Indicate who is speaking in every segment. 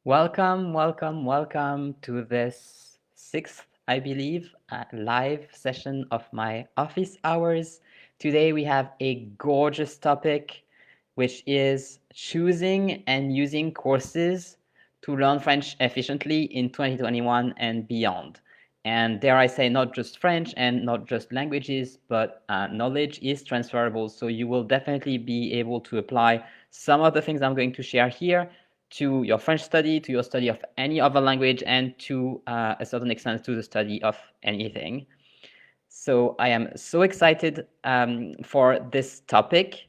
Speaker 1: Welcome to this sixth, I believe, live session of my office hours. Today we have a gorgeous topic, which is choosing and using courses to learn French efficiently in 2021 and beyond. And dare I say, not just French and not just languages, but knowledge is transferable. So you will definitely be able to apply some of the things I'm going to share here to your French study, to your study of any other language, and to a certain extent to the study of anything. So I am so excited for this topic.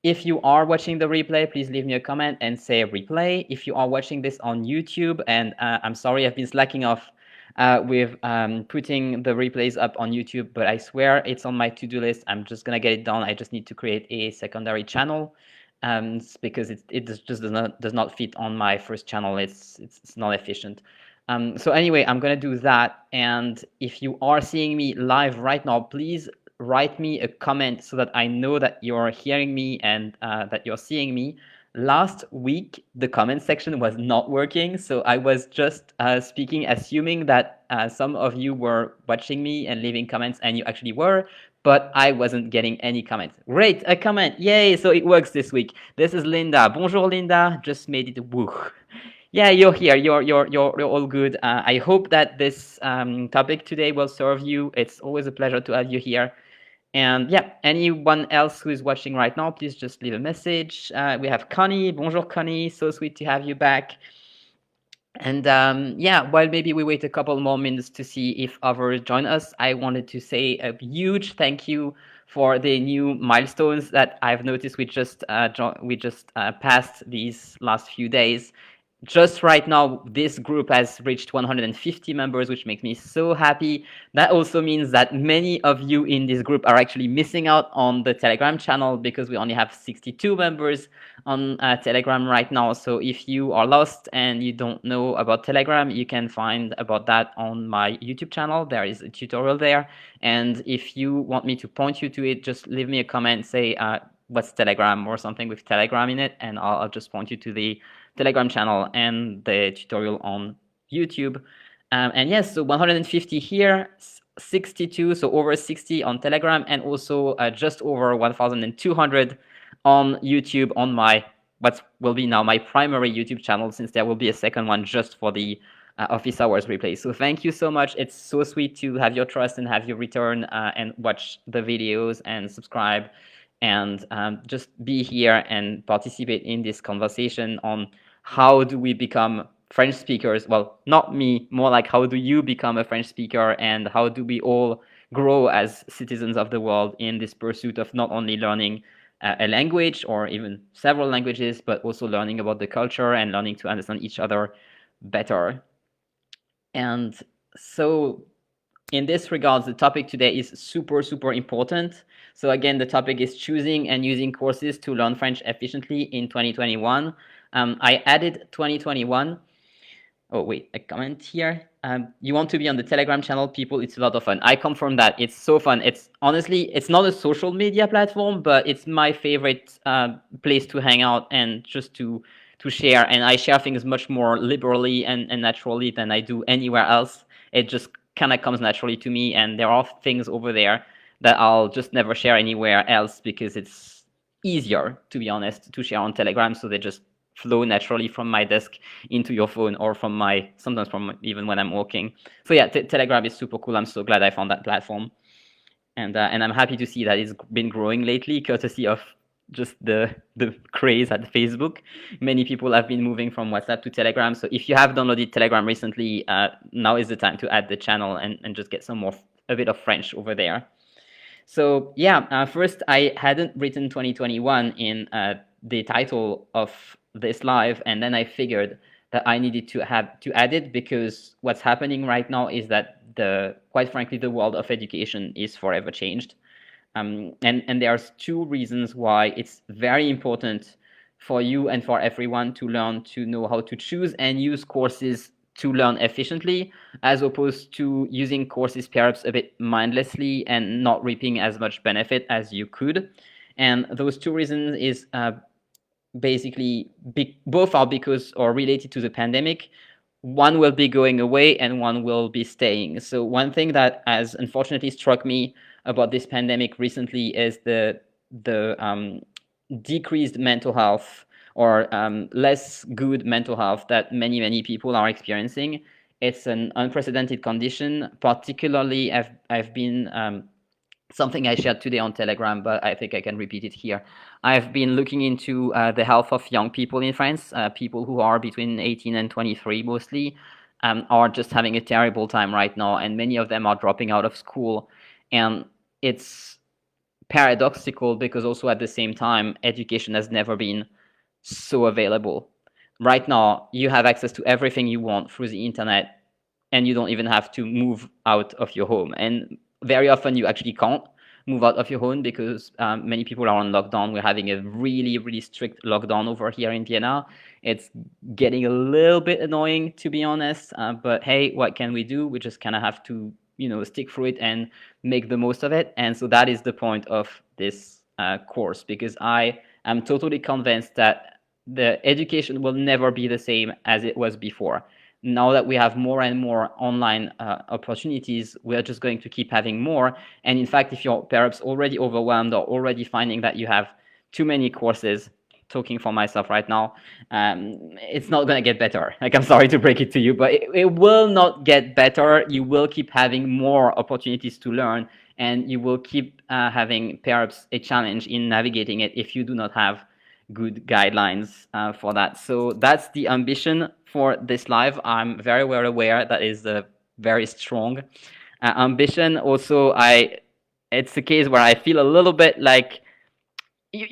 Speaker 1: If you are watching the replay, please leave me a comment and say replay. If you are watching this on YouTube, and I'm sorry I've been slacking off with putting the replays up on YouTube, but I swear it's on my to-do list. I'm just gonna get it done. I just need to create a secondary channel because it just does not fit on my first channel. It's not efficient. So anyway, I'm gonna do that. And if you are seeing me live right now, please write me a comment so that I know that you're hearing me and that you're seeing me. Last week, the comment section was not working, so I was just speaking, assuming that some of you were watching me and leaving comments, and you actually were, but I wasn't getting any comments. Great, a comment, yay! So it works this week. This is Linda. Bonjour, Linda. Just made it. Woo. Yeah, you're here. You're all good. I hope that this topic today will serve you. It's always a pleasure to have you here. And yeah, anyone else who is watching right now, please just leave a message. We have Connie. Bonjour, Connie. So sweet to have you back. And yeah, while maybe we wait a couple more minutes to see if others join us, I wanted to say a huge thank you for the new milestones that I've noticed we just passed these last few days. Just right now, this group has reached 150 members, which makes me so happy. That also means that many of you in this group are actually missing out on the Telegram channel because we only have 62 members on Telegram right now. So if you are lost and you don't know about Telegram, you can find about that on my YouTube channel. There is a tutorial there. And if you want me to point you to it, just leave me a comment, say what's Telegram or something with Telegram in it, and I'll just point you to the Telegram channel and the tutorial on YouTube. And yes, so 150 here, 62, so over 60 on Telegram, and also just over 1,200 on YouTube on my what will be now my primary YouTube channel, since there will be a second one just for the office hours replay. So thank you so much. It's so sweet to have your trust and have you return and watch the videos and subscribe and just be here and participate in this conversation on how do we become French speakers. Well, not me, more like how do you become a French speaker, and how do we all grow as citizens of the world in this pursuit of not only learning a language or even several languages, but also learning about the culture and learning to understand each other better. And so in this regard, the topic today is super important. So again, the topic is choosing and using courses to learn French efficiently in 2021. I added 2021. Oh, wait, a comment here. You want to be on the Telegram channel, people, it's a lot of fun. I confirm that. It's so fun. It's honestly, it's not a social media platform, but it's my favorite place to hang out and just to share. And I share things much more liberally and naturally than I do anywhere else. It just kind of comes naturally to me. And there are things over there that I'll just never share anywhere else because it's easier, to be honest, to share on Telegram. So they just flow naturally from my desk into your phone, or from sometimes from even when I'm walking. So yeah, Telegram is super cool. I'm so glad I found that platform. And I'm happy to see that it's been growing lately, courtesy of just the craze at Facebook. Many people have been moving from WhatsApp to Telegram. So if you have downloaded Telegram recently, now is the time to add the channel and just get a bit of French over there. So yeah, first I hadn't written 2021 in the title of this live, and then I figured that I needed to add it because what's happening right now is that quite frankly the world of education is forever changed, and there's two reasons why it's very important for you and for everyone to learn to know how to choose and use courses to learn efficiently, as opposed to using courses perhaps a bit mindlessly and not reaping as much benefit as you could. And those two reasons is basically both are because or related to the pandemic. One will be going away and one will be staying. So one thing that has unfortunately struck me about this pandemic recently is the decreased mental health or less good mental health that many people are experiencing. It's an unprecedented condition. Particularly, I've been something I shared today on Telegram, but I think I can repeat it here. I've been looking into the health of young people in France, people who are between 18 and 23 mostly, are just having a terrible time right now, and many of them are dropping out of school. And it's paradoxical because also at the same time, education has never been so available. Right now, you have access to everything you want through the internet, and you don't even have to move out of your home. And very often, you actually can't move out of your home because many people are on lockdown. We're having a really strict lockdown over here in Vienna. It's getting a little bit annoying, to be honest. But hey, what can we do? We just kind of have to, stick through it and make the most of it. And so that is the point of this course, because I am totally convinced that the education will never be the same as it was before. Now that we have more and more online opportunities, we're just going to keep having more. And in fact, if you're perhaps already overwhelmed or already finding that you have too many courses, talking for myself right now, it's not going to get better. Like, I'm sorry to break it to you, but it will not get better. You will keep having more opportunities to learn, and you will keep having perhaps a challenge in navigating it if you do not have good guidelines for that. So that's the ambition for this live. I'm very well aware that is a very strong ambition. Also, it's a case where I feel a little bit like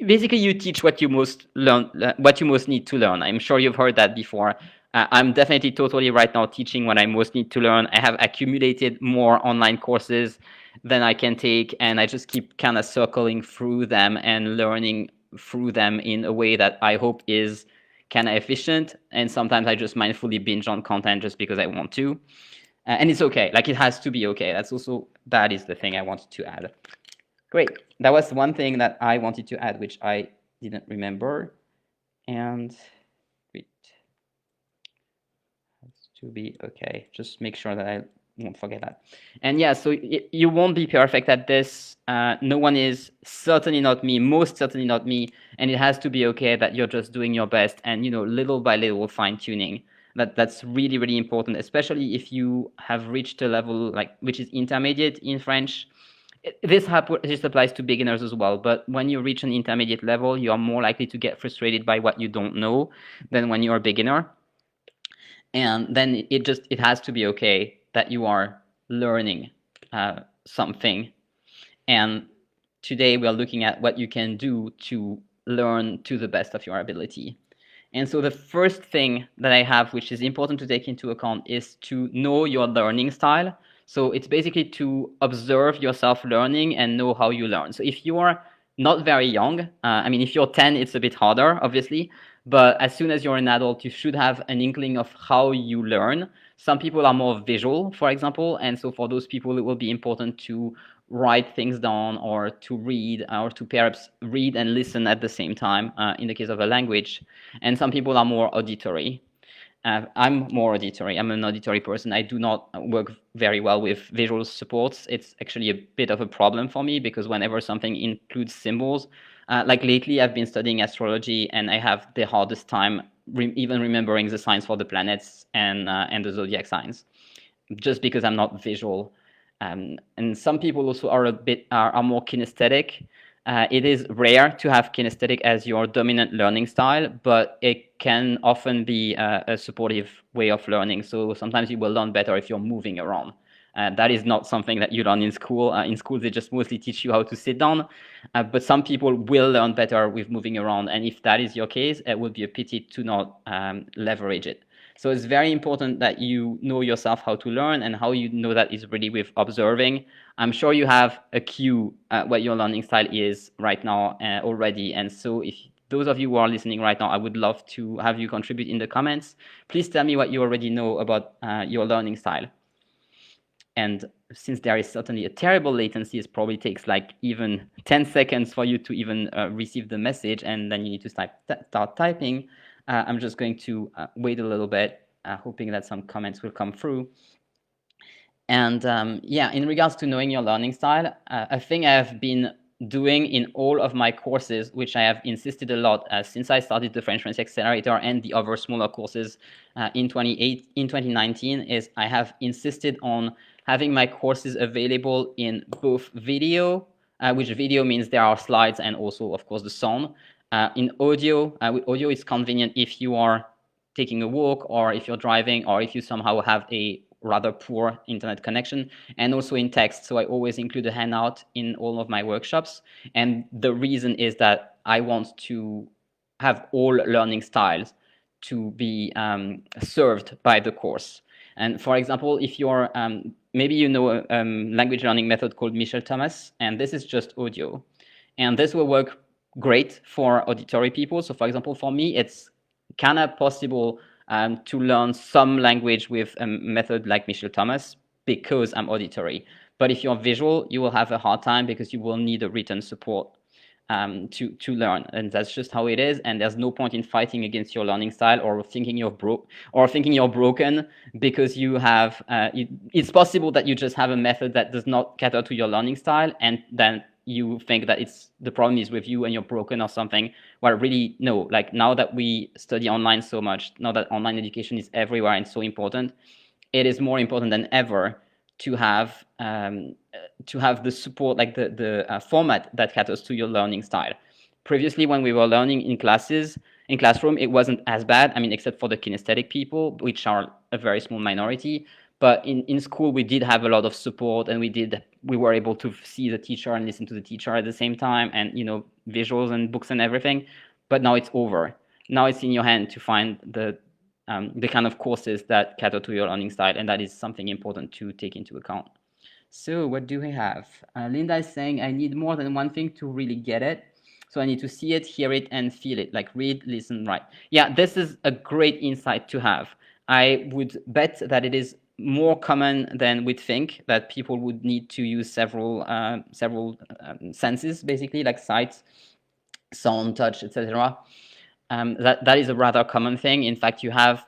Speaker 1: basically you teach what you most need to learn. I'm sure you've heard that before. I'm definitely totally right now teaching what I most need to learn. I have accumulated more online courses than I can take, and I just keep kind of circling through them and learning through them in a way that I hope is kind of efficient. And sometimes I just mindfully binge on content just because I want to. And it's okay. Like, it has to be okay. That is the thing I wanted to add. Great. That was one thing that I wanted to add, which I didn't remember. And wait, has to be okay. Just make sure that I won't forget that. And yeah, so you won't be perfect at this. No one is, certainly not me, most certainly not me. And it has to be okay that you're just doing your best and, little by little fine tuning. That's really important, especially if you have reached a level which is intermediate in French. This applies to beginners as well, but when you reach an intermediate level, you are more likely to get frustrated by what you don't know than when you're a beginner. And then it has to be okay that you are learning something. And today we are looking at what you can do to learn to the best of your ability. And so the first thing that I have, which is important to take into account, is to know your learning style. So it's basically to observe yourself learning and know how you learn. So if you are not very young, if you're 10, it's a bit harder, obviously. But as soon as you're an adult, you should have an inkling of how you learn. Some people are more visual, for example. And so for those people, it will be important to write things down or to read or to perhaps read and listen at the same time in the case of a language. And some people are more auditory. I'm more auditory. I'm an auditory person. I do not work very well with visual supports. It's actually a bit of a problem for me because whenever something includes symbols, like lately I've been studying astrology and I have the hardest time even remembering the signs for the planets and the zodiac signs, just because I'm not visual. And some people also are more kinesthetic. It is rare to have kinesthetic as your dominant learning style, but it can often be a supportive way of learning. So sometimes you will learn better if you're moving around. That is not something that you learn in school. In school, they just mostly teach you how to sit down. But some people will learn better with moving around. And if that is your case, it would be a pity to not leverage it. So it's very important that you know yourself how to learn, and how you know that is really with observing. I'm sure you have a cue what your learning style is right now already. And so if those of you who are listening right now, I would love to have you contribute in the comments. Please tell me what you already know about your learning style. And since there is certainly a terrible latency, it probably takes like even 10 seconds for you to even receive the message, and then you need to start typing. I'm just going to wait a little bit, hoping that some comments will come through. And yeah, in regards to knowing your learning style, a thing I have been doing in all of my courses, which I have insisted a lot since I started the French Fluency Accelerator and the other smaller courses in 2019, is I have insisted on having my courses available in both video, which video means there are slides and also, of course, the sound. In audio, with audio, it's convenient if you are taking a walk or if you're driving or if you somehow have a rather poor internet connection, and also in text. So I always include a handout in all of my workshops. And the reason is that I want to have all learning styles to be served by the course. And for example, if you're, maybe you know a language learning method called Mitchell-Thomas, and this is just audio. And this will work great for auditory people. So for example, for me, it's kind of possible to learn some language with a method like Mitchell-Thomas because I'm auditory. But if you're visual, you will have a hard time because you will need a written support to learn, and that's just how it is. And there's no point in fighting against your learning style or thinking you're broken because you have. It's possible that you just have a method that does not cater to your learning style, and then you think that the problem is with you and you're broken or something. Well, really, no. Like now that we study online so much, now that online education is everywhere and so important, it is more important than ever to have the support, like the format that caters to your learning style. Previously, when we were learning in classroom, it wasn't as bad. I mean, except for the kinesthetic people, which are a very small minority. But in school, we did have a lot of support, and we were able to see the teacher and listen to the teacher at the same time, and visuals and books and everything. But now it's over. Now it's in your hand to find the kind of courses that cater to your learning style, and that is something important to take into account. So what do we have? Linda is saying, I need more than one thing to really get it. So I need to see it, hear it, and feel it, like read, listen, write. Yeah, this is a great insight to have. I would bet that it is more common than we'd think, that people would need to use several senses, basically, like sight, sound, touch, etc. That is a rather common thing. In fact, you have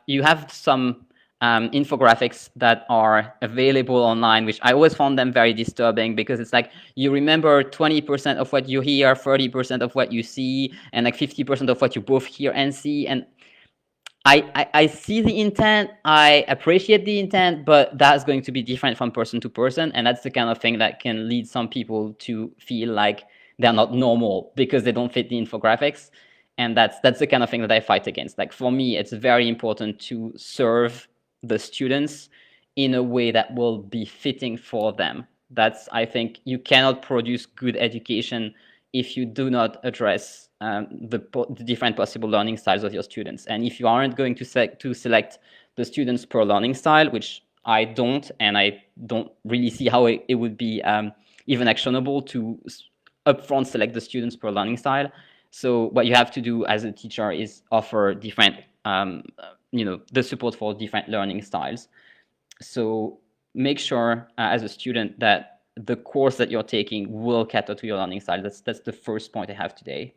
Speaker 1: some infographics that are available online, which I always found them very disturbing, because it's like you remember 20% of what you hear, 30% of what you see, and like 50% of what you both hear and see. And I see the intent, I appreciate the intent, but that's going to be different from person to person, and that's the kind of thing that can lead some people to feel like they're not normal because they don't fit the infographics. And that's the kind of thing that I fight against. Like for me, it's very important to serve the students in a way that will be fitting for them. I think you cannot produce good education if you do not address the different possible learning styles of your students. And if you aren't going to select the students per learning style, which I don't, and I don't really see how it would be even actionable to upfront select the students per learning style. So what you have to do as a teacher is offer different, the support for different learning styles. So make sure as a student that the course that you're taking will cater to your learning style. That's the first point I have today.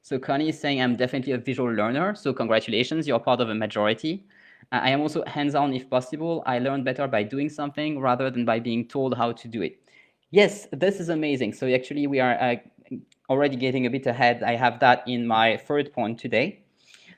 Speaker 1: So Connie is saying, I'm definitely a visual learner, so congratulations, you're part of a majority. I am also hands-on if possible. I learn better by doing something rather than by being told how to do it. Yes, this is amazing. So actually we are already getting a bit ahead. I have that in my third point today.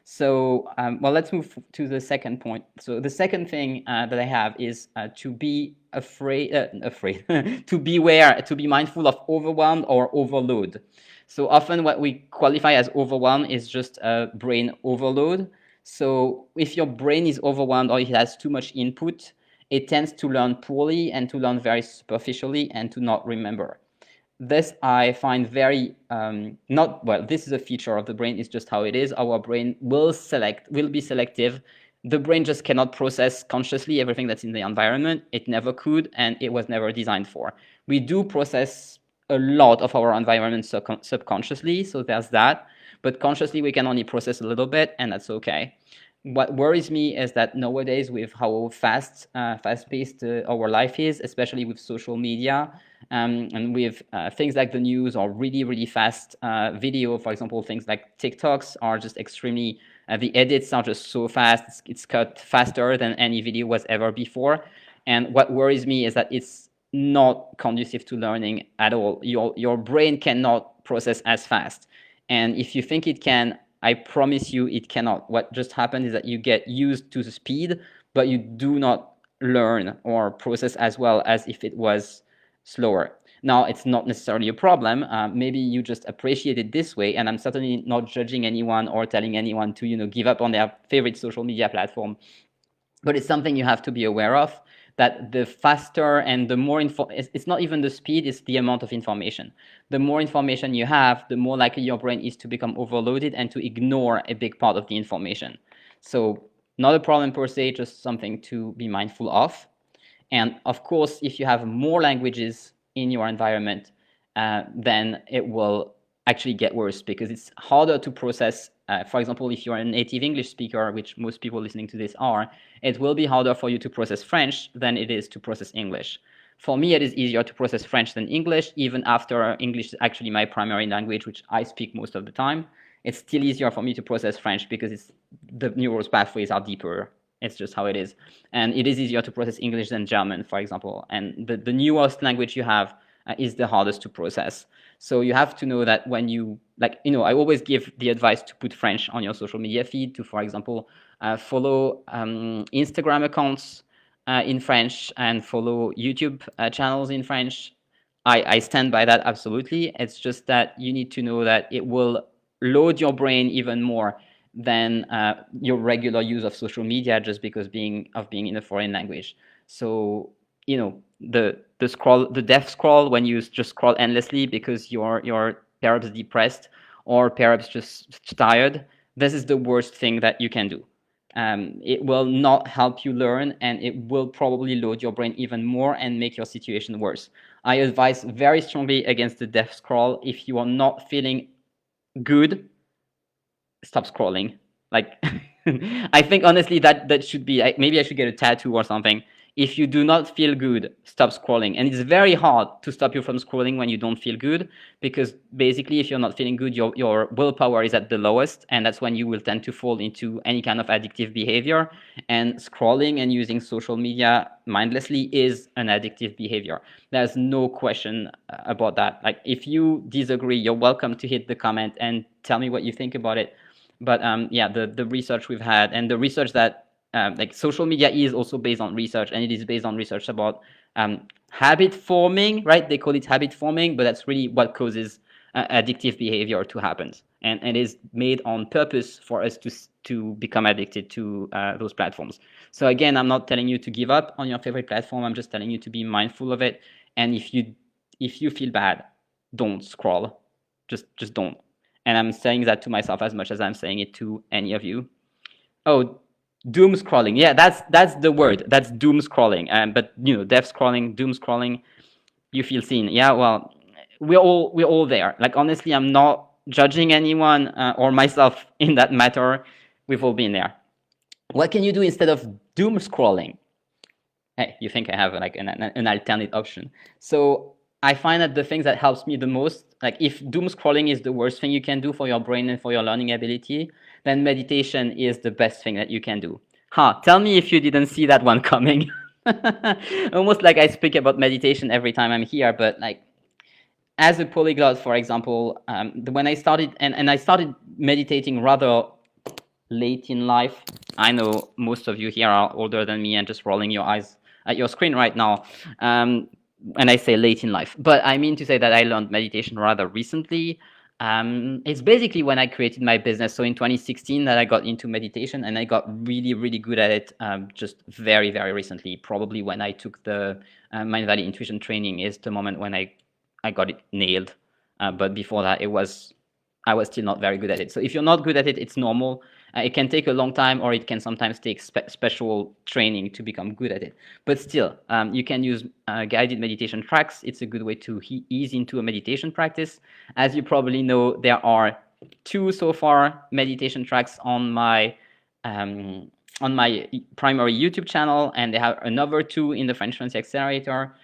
Speaker 1: So, well, let's move to the second point. So the second thing that I have is to be to beware, to be mindful of overwhelm or overload. So often what we qualify as overwhelm is just a brain overload. So if your brain is overwhelmed or it has too much input, it tends to learn poorly and to learn very superficially and to not remember. This I find very this is a feature of the brain. It's just how it is. Our brain will be selective. The brain just cannot process consciously everything that's in the environment. It never could, and it was never designed for. We do process a lot of our environment subconsciously, so there's that. But consciously, we can only process a little bit, and that's okay. what worries me is that nowadays, with how fast-paced our life is, especially with social media, and with things like the news or really, really fast video, for example, things like TikToks are just extremely, the edits are just so fast. It's cut faster than any video was ever before. And what worries me is that it's not conducive to learning at all. Your brain cannot process as fast. And if you think it can, I promise you it cannot. What just happened is that you get used to the speed, but you do not learn or process as well as if it was slower. Now, it's not necessarily a problem. Maybe you just appreciate it this way, and I'm certainly not judging anyone or telling anyone to, give up on their favorite social media platform. But it's something you have to be aware of, that the faster and the more it's not even the speed, it's the amount of information. The more information you have, the more likely your brain is to become overloaded and to ignore a big part of the information. So not a problem per se, just something to be mindful of. And of course, if you have more languages in your environment, then it will actually get worse, because it's harder to process. For example, if you're a native English speaker, which most people listening to this are, it will be harder for you to process French than it is to process English. For me, it is easier to process French than English, even after English is actually my primary language, which I speak most of the time. It's still easier for me to process French because the neural pathways are deeper. It's just how it is. And it is easier to process English than German, for example. And the newest language you have is the hardest to process. So you have to know that when you, I always give the advice to put French on your social media feed, to, for example, follow Instagram accounts in French and follow YouTube channels in French. I stand by that absolutely. It's just that you need to know that it will load your brain even more than your regular use of social media, just because being in a foreign language. So the death scroll, when you just scroll endlessly because you're perhaps depressed or perhaps just tired, this is the worst thing that you can do. It will not help you learn, and it will probably load your brain even more and make your situation worse. I advise very strongly against the death scroll. If you are not feeling good, stop scrolling. I think honestly that should be, maybe I should get a tattoo or something. If you do not feel good, stop scrolling. And it's very hard to stop you from scrolling when you don't feel good, because basically if you're not feeling good, your willpower is at the lowest, and that's when you will tend to fall into any kind of addictive behavior. And scrolling and using social media mindlessly is an addictive behavior. There's no question about that. If you disagree, you're welcome to hit the comment and tell me what you think about it. But yeah, the research we've had, and the research that social media is also based on research, and it is based on research about habit forming, right? They call it habit forming, but that's really what causes addictive behavior to happen. And it is made on purpose for us to become addicted to those platforms. So again, I'm not telling you to give up on your favorite platform. I'm just telling you to be mindful of it. And if you feel bad, don't scroll. Just don't. And I'm saying that to myself as much as I'm saying it to any of you. Oh, doom scrolling. Yeah, that's the word. That's doom scrolling. But death scrolling, doom scrolling, you feel seen. Yeah, well, we're all there. Honestly, I'm not judging anyone or myself in that matter. We've all been there. What can you do instead of doom scrolling? Hey, you think I have an alternate option? So I find that the things that helps me the most, if doom scrolling is the worst thing you can do for your brain and for your learning ability, then meditation is the best thing that you can do. Tell me if you didn't see that one coming. Almost like I speak about meditation every time I'm here, but as a polyglot, for example, when I started, and I started meditating rather late in life. I know most of you here are older than me and just rolling your eyes at your screen right now. And I say late in life, but I mean to say that I learned meditation rather recently. It's basically when I created my business. So in 2016 that I got into meditation, and I got really, really good at it just very, very recently. Probably when I took the Mind Valley Intuition training is the moment when I got it nailed. But before that, I was still not very good at it. So if you're not good at it, it's normal. It can take a long time, or it can sometimes take special training to become good at it. But still, you can use guided meditation tracks. It's a good way to ease into a meditation practice. As you probably know, there are 2 so far meditation tracks on my on my primary YouTube channel, and they have another two in the French Fluency Accelerator.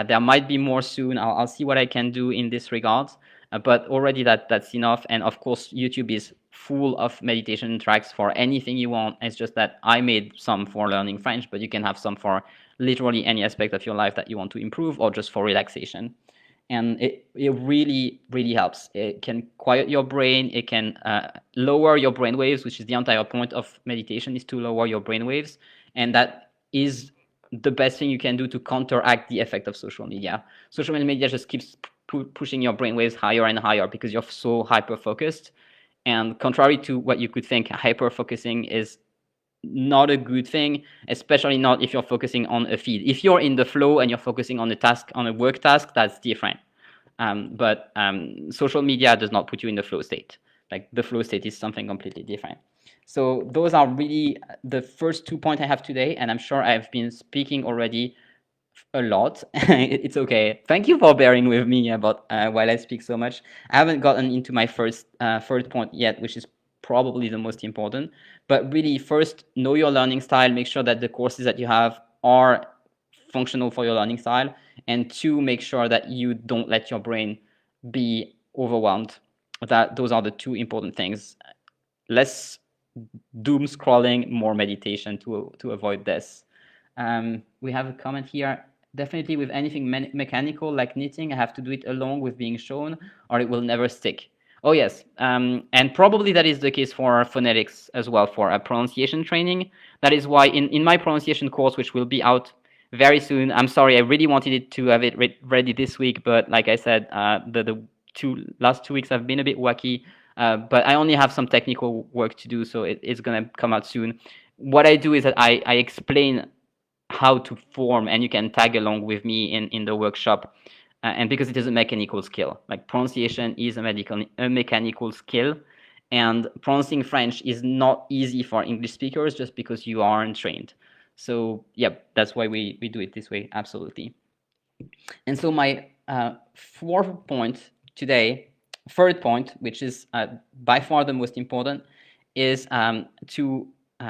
Speaker 1: There might be more soon. I'll see what I can do in this regard. But already that's enough. And of course, YouTube is full of meditation tracks for anything you want. It's just that I made some for learning French, but you can have some for literally any aspect of your life that you want to improve, or just for relaxation. And it really, really helps. It can quiet your brain. It can lower your brain waves, which is the entire point of meditation, is to lower your brain waves. And that is the best thing you can do to counteract the effect of social media. Social media just keeps pushing your brain waves higher and higher because you're so hyper focused. And contrary to what you could think, hyper focusing is not a good thing, especially not if you're focusing on a feed. If you're in the flow and you're focusing on a task, on a work task, that's different. But social media does not put you in the flow state. Like, the flow state is something completely different. So those are really the first 2 points I have today, and I'm sure I've been speaking already a lot. It's okay. Thank you for bearing with me about while I speak so much. I haven't gotten into my third point yet, which is probably the most important. But really, first, know your learning style. Make sure that the courses that you have are functional for your learning style. And two, make sure that you don't let your brain be overwhelmed. Those are the two important things. Less doom scrolling, more meditation to avoid this. We have a comment here. Definitely with anything mechanical like knitting, I have to do it along with being shown, or it will never stick. Oh yes, and probably that is the case for phonetics as well, for a pronunciation training. That is why in my pronunciation course, which will be out very soon, I'm sorry, I really wanted it to have it ready this week, but like I said, the last 2 weeks have been a bit wacky. But I only have some technical work to do, so it's going to come out soon. What I do is that I explain how to form, and you can tag along with me in the workshop. And because it is a mechanical skill, like pronunciation is a mechanical skill, and pronouncing French is not easy for English speakers just because you aren't trained. So yeah, that's why we do it this way, absolutely. And so my fourth point today, third point, which is by far the most important, is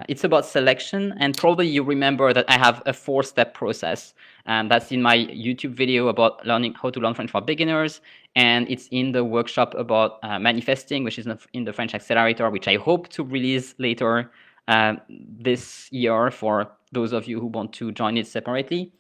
Speaker 1: it's about selection. And probably you remember that I have a 4-step process. That's in my YouTube video about learning how to learn French for beginners. And it's in the workshop about manifesting, which is in the French Accelerator, which I hope to release later this year for those of you who want to join it separately.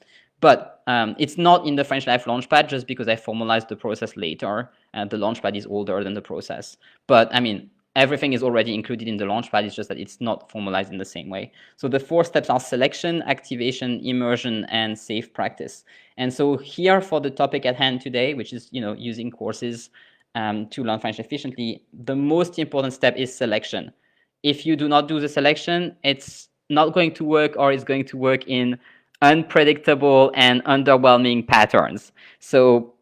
Speaker 1: But it's not in the French Life Launchpad just because I formalized the process later, and the Launchpad is older than the process. But I mean, everything is already included in the Launchpad. It's just that it's not formalized in the same way. So the 4 steps are selection, activation, immersion, and safe practice. And so here for the topic at hand today, which is using courses to learn French efficiently, the most important step is selection. If you do not do the selection, it's not going to work, or it's going to work in unpredictable and underwhelming patterns. So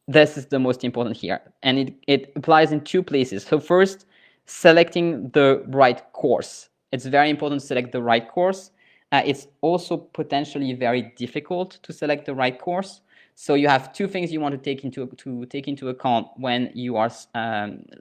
Speaker 1: this is the most important here. And it applies in 2 places. So first, selecting the right course. It's very important to select the right course. It's also potentially very difficult to select the right course. So you have 2 things you want to take into account when you are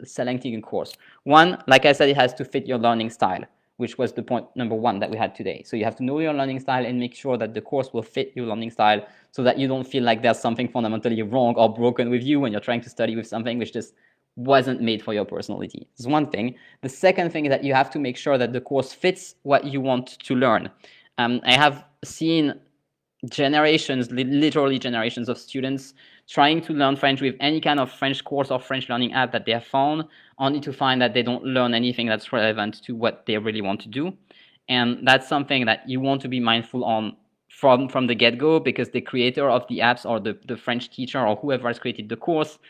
Speaker 1: selecting a course. One, like I said, it has to fit your learning style, which was the point number 1 that we had today. So you have to know your learning style and make sure that the course will fit your learning style, so that you don't feel like there's something fundamentally wrong or broken with you when you're trying to study with something which just wasn't made for your personality. It's one thing. The second thing is that you have to make sure that the course fits what you want to learn. I have seen generations, literally generations of students trying to learn French with any kind of French course or French learning app that they have found, only to find that they don't learn anything that's relevant to what they really want to do. And that's something that you want to be mindful on from the get-go, because the creator of the apps, or the French teacher, or whoever has created the course,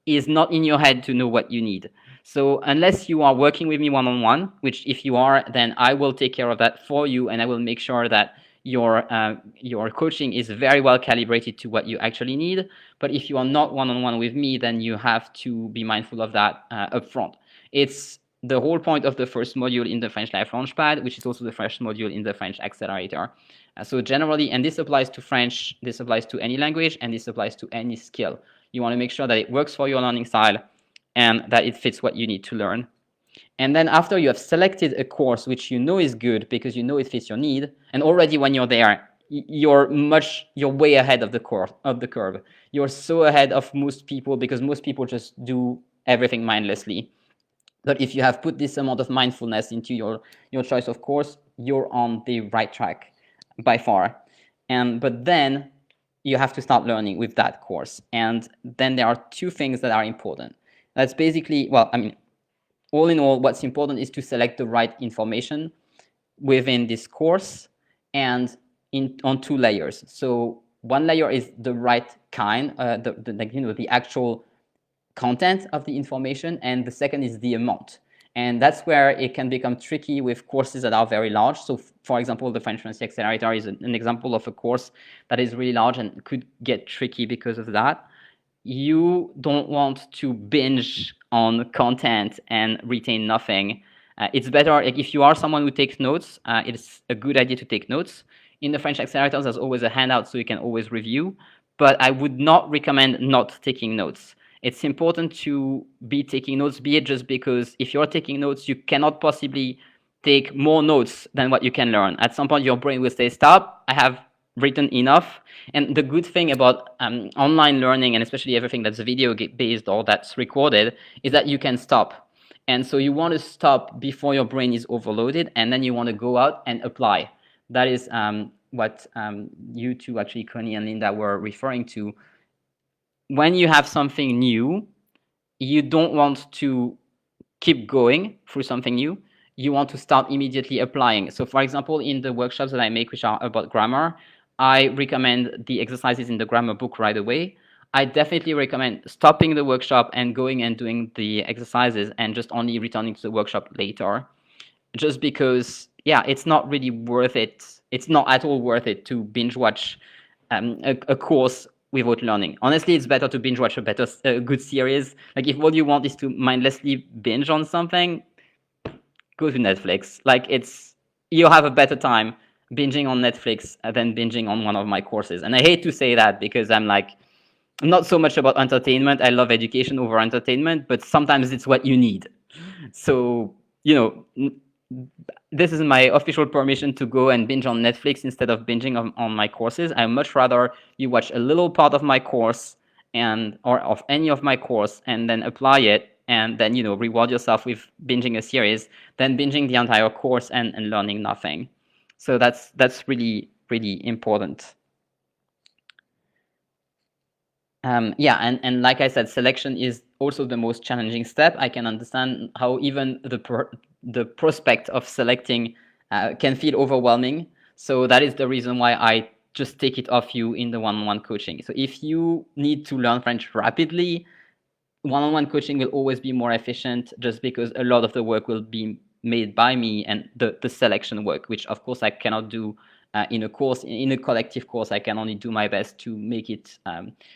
Speaker 1: is not in your head to know what you need. So unless you are working with me one-on-one, which if you are, then I will take care of that for you, and I will make sure that your coaching is very well calibrated to what you actually need. But if you are not one-on-one with me, then you have to be mindful of that upfront. It's the whole point of the first module in the French Life Launchpad, which is also the first module in the French Accelerator. So generally, and this applies to French, this applies to any language, and this applies to any skill. You want to make sure that it works for your learning style and that it fits what you need to learn. And then after you have selected a course which you know is good because you know it fits your need, and already when you're there, you're way ahead of the curve. You're so ahead of most people because most people just do everything mindlessly. But if you have put this amount of mindfulness into your choice of course, you're on the right track by far. But then you have to start learning with that course. And then there are two things that are important. That's basically, well, I mean, all in all, what's important is to select the right information within this course and on two layers. So one layer is the right kind, the actual content of the information, and the second is the amount. And that's where it can become tricky with courses that are very large. So for example, the French Fluency Accelerator is an example of a course that is really large and could get tricky because of that. You don't want to binge on content and retain nothing. It's better, like, if you are someone who takes notes, it's a good idea to take notes. In the French Accelerators, there's always a handout so you can always review, but I would not recommend not taking notes. It's important to be taking notes, be it just because if you're taking notes, you cannot possibly take more notes than what you can learn. At some point, your brain will say, stop, I have written enough. And the good thing about online learning, and especially everything that's video based or that's recorded, is that you can stop. And so you want to stop before your brain is overloaded, and then you want to go out and apply. That is what you two, actually, Connie and Linda, were referring to. When you have something new, you don't want to keep going through something new. You want to start immediately applying. So for example, in the workshops that I make, which are about grammar, I recommend the exercises in the grammar book right away. I definitely recommend stopping the workshop and going and doing the exercises and just only returning to the workshop later. Just because, yeah, it's not really worth it. It's not at all worth it to binge watch a course without learning. Honestly, it's better to binge watch a good series. Like, if what you want is to mindlessly binge on something, go to Netflix. Like, you'll have a better time binging on Netflix than binging on one of my courses. And I hate to say that because I'm not so much about entertainment. I love education over entertainment, but sometimes it's what you need. So, this is my official permission to go and binge on Netflix instead of binging on my courses. I much rather you watch a little part of my course or of any of my course and then apply it, and then reward yourself with binging a series than binging the entire course and learning nothing. So that's really, really important. Yeah, and like I said, selection is also the most challenging step. I can understand how even the prospect of selecting can feel overwhelming. So that is the reason why I just take it off you in the one-on-one coaching. So if you need to learn French rapidly, one-on-one coaching will always be more efficient, just because a lot of the work will be made by me, and the selection work, which of course I cannot do in a course. In a collective course, I can only do my best to make it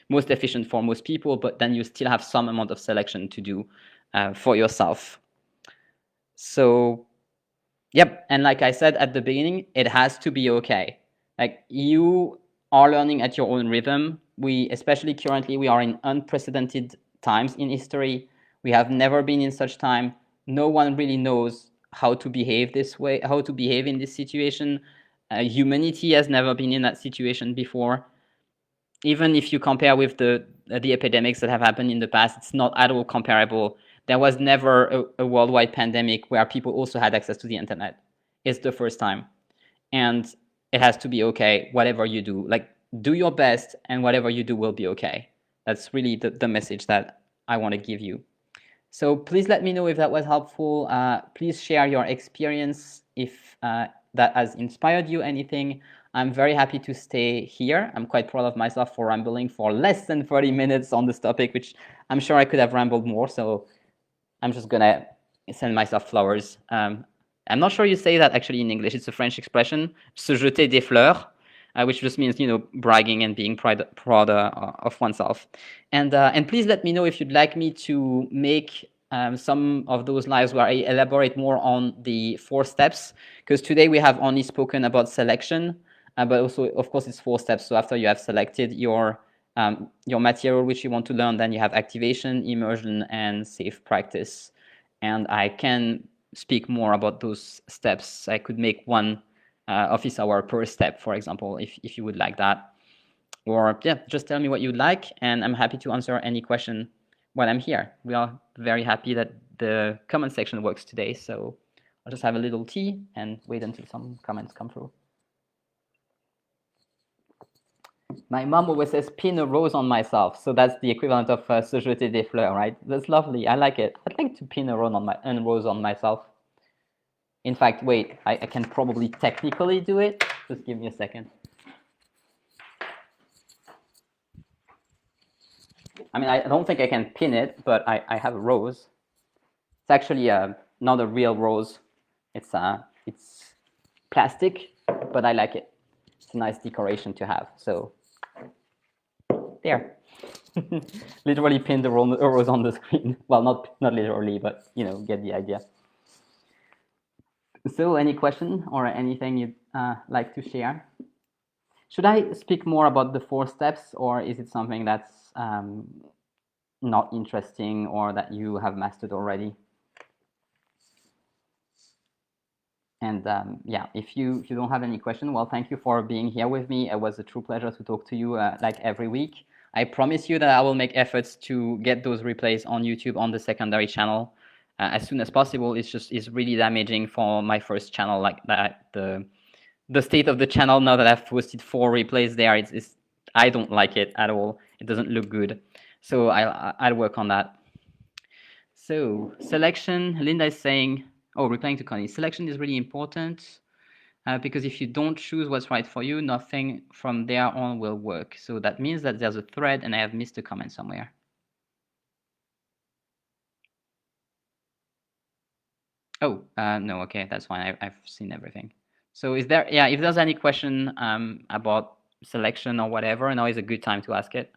Speaker 1: most efficient for most people, but then you still have some amount of selection to do for yourself. So, yep, and like I said at the beginning, it has to be okay. Like, you are learning at your own rhythm. Especially currently, we are in unprecedented times in history. We have never been in such time. No one really knows how to behave this way, how to behave in this situation. Humanity has never been in that situation before. Even if you compare with the epidemics that have happened in the past, it's not at all comparable. There was never a worldwide pandemic where people also had access to the internet. It's the first time. And it has to be okay, whatever you do. Like, do your best, and whatever you do will be okay. That's really the message that I want to give you. So please let me know if that was helpful. Please share your experience if that has inspired you anything. I'm very happy to stay here. I'm quite proud of myself for rambling for less than 30 minutes on this topic, which I'm sure I could have rambled more. So I'm just going to send myself flowers. I'm not sure you say that actually in English. It's a French expression, se jeter des fleurs, which just means, bragging and being proud of oneself. And please let me know if you'd like me to make some of those lives where I elaborate more on the 4 steps, because today we have only spoken about selection, but also, of course, it's 4 steps. So after you have selected your material which you want to learn, then you have activation, immersion, and safe practice. and I can speak more about those steps. I could make one office hour per step, for example, if you would like that. Or yeah, just tell me what you'd like, and I'm happy to answer any question while I'm here. We are very happy that the comment section works today, so I'll just have a little tea and wait until some comments come through. My mom always says pin a rose on myself, so that's the equivalent of se jeter des fleurs, right? That's lovely. I like it. I'd like to pin a rose on myself. In fact, wait, I can probably technically do it. Just give me a second. I mean, I don't think I can pin it, but I have a rose. It's actually not a real rose. It's plastic, but I like it. It's a nice decoration to have. So there, literally pinned a rose on the screen. Well, not literally, but you know, get the idea. So, any question or anything you'd like to share? Should I speak more about the 4 steps, or is it something that's not interesting or that you have mastered already? And yeah, if you don't have any question, well, thank you for being here with me. It was a true pleasure to talk to you like every week. I promise you that I will make efforts to get those replays on YouTube on the secondary channel as soon as possible. It's really damaging for my first channel, like that. The state of the channel now that I've posted 4 replays there, it's I don't like it at all. It doesn't look good. So I'll work on that. So selection, Linda is saying, oh, replying to Connie, selection is really important because if you don't choose what's right for you, nothing from there on will work. So that means that there's a thread and I have missed a comment somewhere. Oh, no, okay, that's fine. I've seen everything. So is there, yeah, if there's any question about selection or whatever, now is a good time to ask it.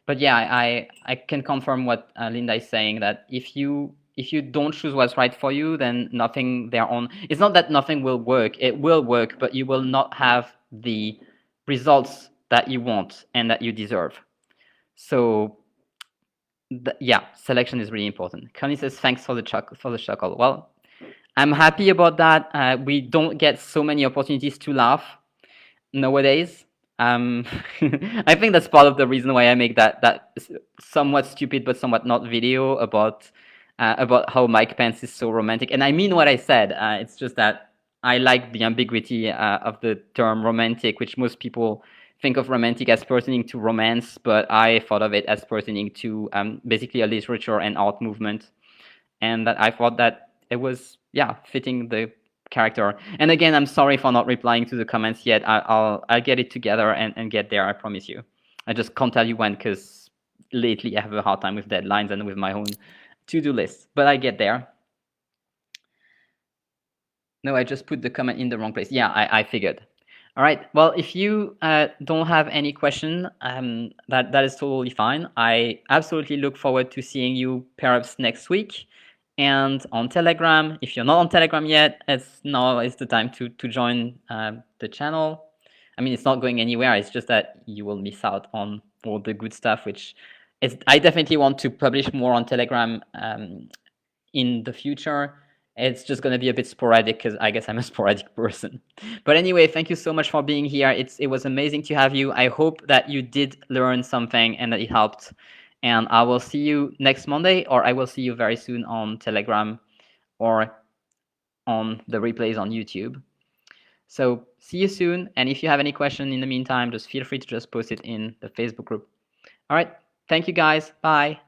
Speaker 1: But yeah, I can confirm what Linda is saying, that if you don't choose what's right for you, then nothing thereon. It's not that nothing will work. It will work, but you will not have the results that you want and that you deserve. So yeah, selection is really important. Connie says thanks for the chuckle. Well, I'm happy about that. We don't get so many opportunities to laugh nowadays. I think that's part of the reason why I make that somewhat stupid but somewhat not video about how Mike Pence is so romantic. And I mean what I said. It's just that I like the ambiguity of the term romantic, which most people think of romantic as pertaining to romance, but I thought of it as pertaining to basically a literature and art movement, and that I thought that it was fitting the character. And again, I'm sorry for not replying to the comments yet. I'll get it together and get there, I promise you. I just can't tell you when, because lately I have a hard time with deadlines and with my own to-do list, but I get there. No, I just put the comment in the wrong place. Yeah, I figured. All right, well, if you don't have any question, that is totally fine. I absolutely look forward to seeing you perhaps next week. And on Telegram, if you're not on Telegram yet, now is the time to join the channel. I mean, it's not going anywhere. It's just that you will miss out on all the good stuff, which is, I definitely want to publish more on Telegram in the future. It's just going to be a bit sporadic because I guess I'm a sporadic person. But anyway, thank you so much for being here. It was amazing to have you. I hope that you did learn something and that it helped. And I will see you next Monday, or I will see you very soon on Telegram or on the replays on YouTube. So see you soon. And if you have any question in the meantime, just feel free to just post it in the Facebook group. All right. Thank you, guys. Bye.